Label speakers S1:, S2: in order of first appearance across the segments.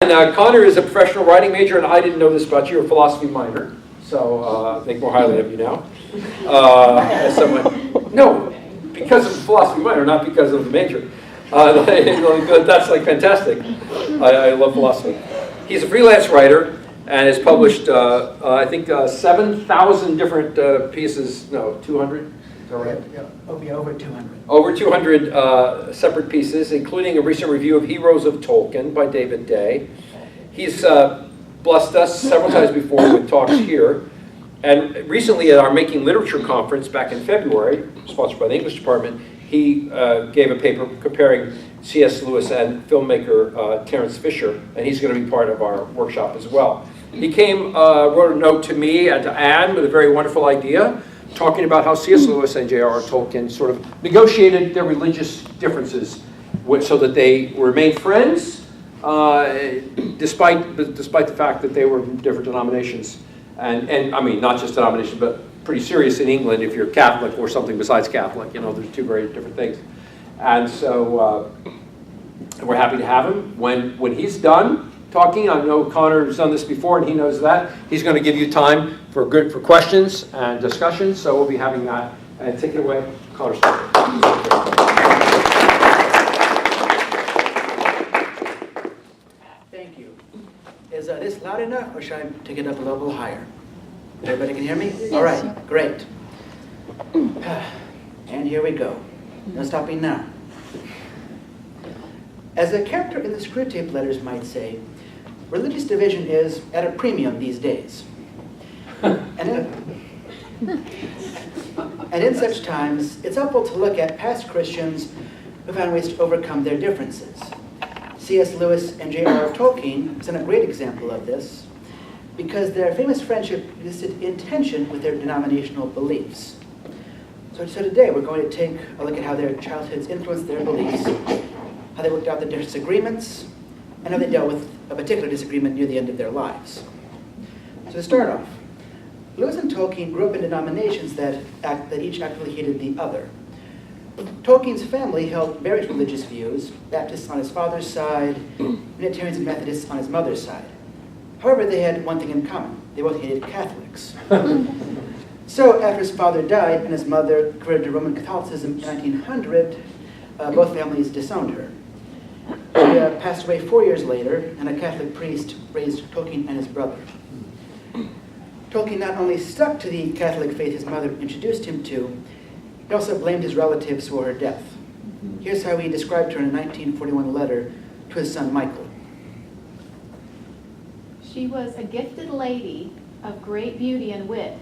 S1: And Connor is a professional writing major, and I didn't know this about you, you're a philosophy minor. So I think more highly of you now. As someone, no, because of the philosophy minor, not because of the major. That's like fantastic. I love philosophy. He's a freelance writer and has published, I think, 7,000 different pieces. No, 200. Is that right?
S2: Yeah, over 200.
S1: Over 200 separate pieces, including a recent review of Heroes of Tolkien by David Day. He's blessed us several times before with talks here. And recently at our Making Literature conference back in February, sponsored by the English department, he gave a paper comparing C.S. Lewis and filmmaker Terence Fisher, and he's going to be part of our workshop as well. He wrote a note to me and to Anne with a very wonderful idea, talking about how C.S. Lewis and J.R.R. Tolkien sort of negotiated their religious differences so that they remained friends, despite the fact that they were different denominations. And I mean, not just denominations, but pretty serious in England if you're Catholic or something besides Catholic. You know, there's two very different things. And so we're happy to have him. When he's done talking, I know Connor's done this before and he knows that, he's going to give you time for questions and discussions, so we'll be having that. And take it away, Connor.
S2: Thank you. Is this loud enough, or should I take it up a little higher? Everybody can hear me? Yes. All right, great. And here we go. No stopping now. As a character in the Screwtape Letters might say, religious division is at a premium these days. And in such times, it's helpful to look at past Christians who found ways to overcome their differences. C.S. Lewis and J.R.R. Tolkien present a great example of this because their famous friendship existed in tension with their denominational beliefs. So today we're going to take a look at how their childhoods influenced their beliefs, how they worked out the disagreements, and how they dealt with a particular disagreement near the end of their lives. So to start off, Lewis and Tolkien grew up in denominations that each actively hated the other. Tolkien's family held various religious views, Baptists on his father's side, Unitarians and Methodists on his mother's side. However, they had one thing in common. They both hated Catholics. So after his father died and his mother converted to Roman Catholicism in 1900, both families disowned her. She passed away 4 years later, and a Catholic priest raised Tolkien and his brother. Tolkien not only stuck to the Catholic faith his mother introduced him to, he also blamed his relatives for her death. Here's how he described her in a 1941 letter to his son Michael.
S3: She was a gifted lady of great beauty and wit,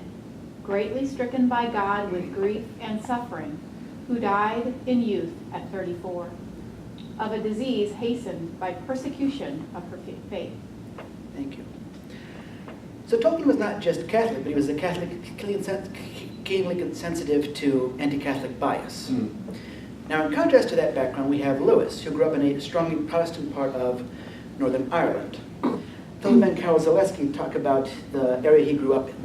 S3: greatly stricken by God with grief and suffering, who died in youth at 34, of a disease hastened by persecution of her faith. Thank you.
S2: So Tolkien was not just Catholic, but he was a Catholic keenly sensitive to anti-Catholic bias. Now, in contrast to that background, we have Lewis, who grew up in a strongly Protestant part of Northern Ireland. Philip and Carol Zaleski talk about the area he grew up in.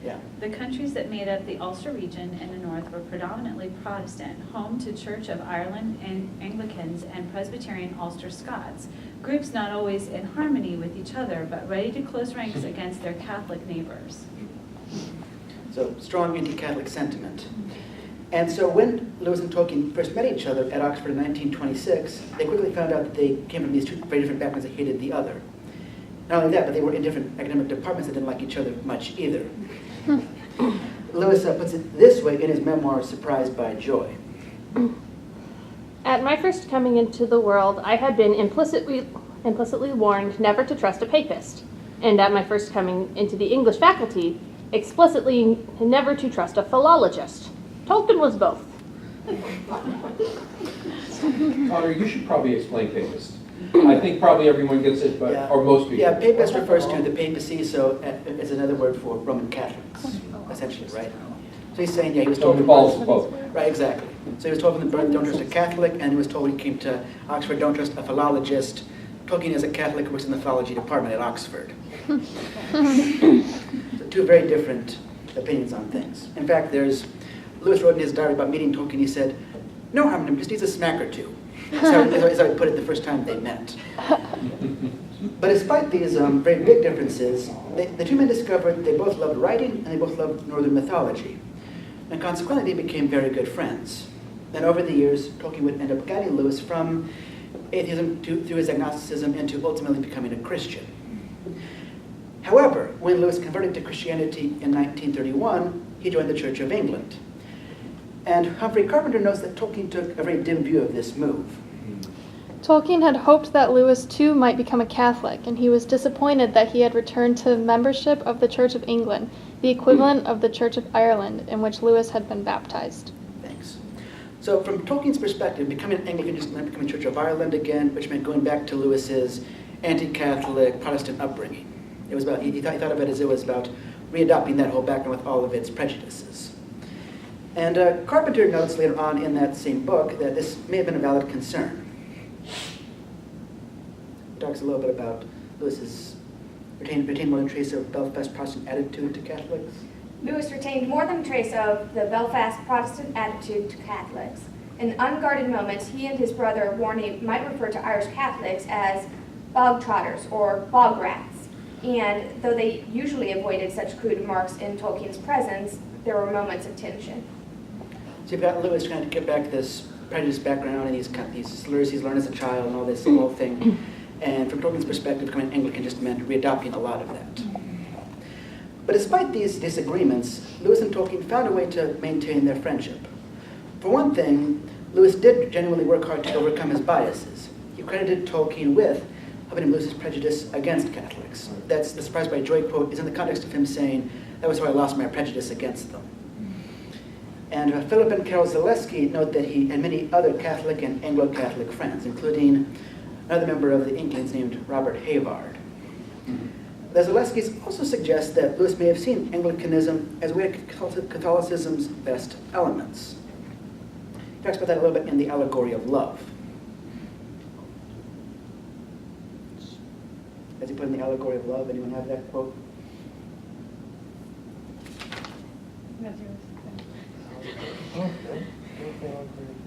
S2: Yeah.
S4: The countries that made up the Ulster region in the north were predominantly Protestant, home to Church of Ireland and Anglicans and Presbyterian Ulster Scots, groups not always in harmony with each other, but ready to close ranks against their Catholic neighbors.
S2: So, strong anti-Catholic sentiment. And so when Lewis and Tolkien first met each other at Oxford in 1926, they quickly found out that they came from these two very different backgrounds that hated the other. Not only that, but they were in different academic departments that didn't like each other much either. Lewis puts it this way in his memoir, Surprised by Joy.
S5: At my first coming into the world, I had been implicitly warned never to trust a papist, and at my first coming into the English faculty, explicitly never to trust a philologist. Tolkien was both.
S1: Connor, you should probably explain papist. I think probably everyone gets it, but or most people.
S2: Yeah, papist refers to the papacy, so it's another word for Roman Catholics, essentially, right? So he's saying, yeah, he was told from
S1: both.
S2: Right, exactly. So he was told from the birth, don't trust a Catholic, and he was told when he came to Oxford, don't trust a philologist. Tolkien is a Catholic who works in the philology department at Oxford. So two very different opinions on things. In fact, Lewis wrote in his diary about meeting Tolkien, he said, no harm in him, just needs a smack or two. That's how I put it the first time they met. But despite these very big differences, the two men discovered they both loved writing and they both loved Northern mythology. And consequently, they became very good friends. And over the years, Tolkien would end up guiding Lewis from atheism through his agnosticism into ultimately becoming a Christian. However, when Lewis converted to Christianity in 1931, he joined the Church of England. And Humphrey Carpenter notes that Tolkien took a very dim view of this move.
S6: Tolkien had hoped that Lewis too might become a Catholic, and he was disappointed that he had returned to membership of the Church of England, the equivalent of the Church of Ireland, in which Lewis had been baptized.
S2: Thanks. So from Tolkien's perspective, becoming an Anglican just meant becoming Church of Ireland again, which meant going back to Lewis's anti-Catholic Protestant upbringing. It was about, he thought of it as it was about readopting that whole background with all of its prejudices. And Carpenter notes later on in that same book that this may have been a valid concern. He talks a little bit about Lewis's retained more than trace of Belfast Protestant attitude to Catholics.
S7: Lewis retained more than a trace of the Belfast Protestant attitude to Catholics. In unguarded moments, he and his brother Warnie might refer to Irish Catholics as bog trotters or bog rats. And though they usually avoided such crude remarks in Tolkien's presence, there were moments of tension.
S2: So you've got Lewis trying to get back this prejudiced background and these slurs he's learned as a child and all this whole thing. And from Tolkien's perspective, becoming Anglican just meant readopting a lot of that. But despite these disagreements, Lewis and Tolkien found a way to maintain their friendship. For one thing, Lewis did genuinely work hard to overcome his biases. He credited Tolkien with helping him lose his prejudice against Catholics. That's the Surprised by Joy quote is in the context of him saying, "That was how I lost my prejudice against them." And Philip and Carol Zaleski note that he had many other Catholic and Anglo-Catholic friends, including another member of the Inklings named Robert Havard. The Zaleskis also suggest that Lewis may have seen Anglicanism as a way of Catholicism's best elements. He talks about that a little bit in The Allegory of Love. As he put in The Allegory of Love, anyone have that quote?
S5: That's yours.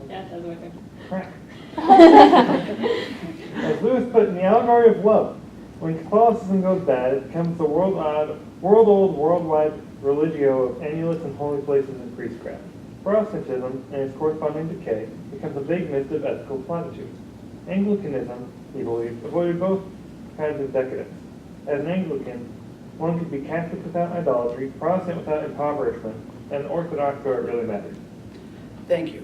S5: Yeah, it does work.
S8: As Lewis put in The Allegory of Love, when Catholicism goes bad, it becomes the world-old, worldwide religio of amulets and holy places and priestcraft. Protestantism, and its corresponding decay, becomes a vague mist of ethical platitudes. Anglicanism, he believed, avoided both kinds of decadence. As an Anglican, one could be Catholic without idolatry, Protestant without impoverishment, and Orthodox where it really mattered.
S2: Thank you.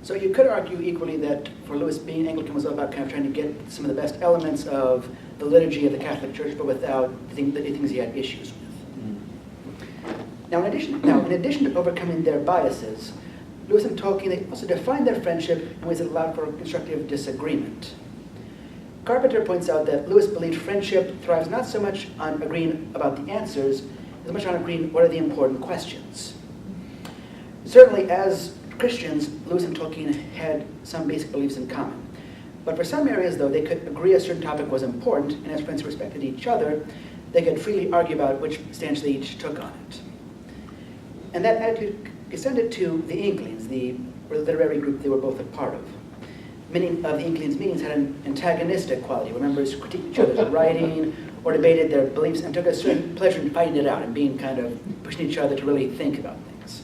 S2: So you could argue equally that for Lewis, being Anglican was all about kind of trying to get some of the best elements of the liturgy of the Catholic Church, but without the things he had issues with. Now, in addition to overcoming their biases, Lewis and Tolkien, they also defined their friendship in ways that allowed for constructive disagreement. Carpenter points out that Lewis believed friendship thrives not so much on agreeing about the answers, as much on agreeing what are the important questions. Certainly, as Christians, Lewis and Tolkien had some basic beliefs in common. But for some areas, though, they could agree a certain topic was important, and as friends respected each other, they could freely argue about which stance they each took on it. And that attitude extended to the Inklings, the literary group they were both a part of. Many of the Inklings' meetings had an antagonistic quality, where members critiqued each other's writing or debated their beliefs and took a certain pleasure in fighting it out and being kind of pushing each other to really think about things.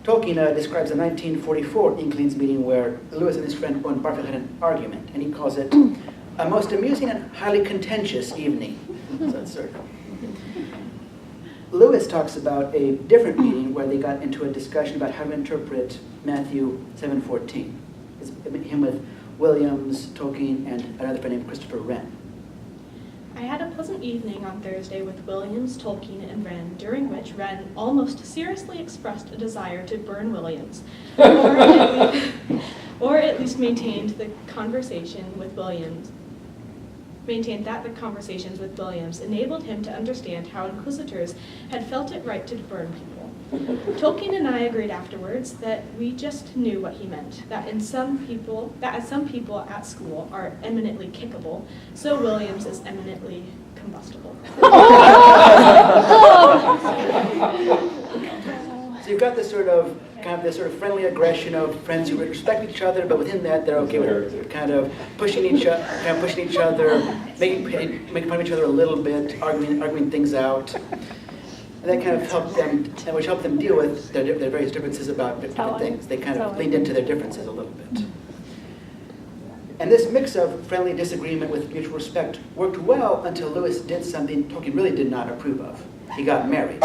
S2: Tolkien describes a 1944 Inklings meeting where Lewis and his friend Owen Barfield had an argument, and he calls it a most amusing and highly contentious evening. So that's sort of. Lewis talks about a different meeting where they got into a discussion about how to interpret Matthew 7:14. It's him with Williams, Tolkien, and another friend named Christopher Wren.
S9: I had a pleasant evening on Thursday with Williams, Tolkien, and Wren, during which Wren almost seriously expressed a desire to burn Williams, or at least maintained that the conversations with Williams enabled him to understand how inquisitors had felt it right to burn people. Tolkien and I agreed afterwards that we just knew what he meant, that as some people at school are eminently kickable, so Williams is eminently combustible.
S2: So you've got this sort of friendly aggression of friends who respect each other, but within that they're okay with kind of pushing each other, making fun of each other a little bit, arguing things out. And that kind of helped them deal with their various differences about different things. They kind of leaned into their differences a little bit. And this mix of friendly disagreement with mutual respect worked well until Lewis did something Tolkien really did not approve of. He got married.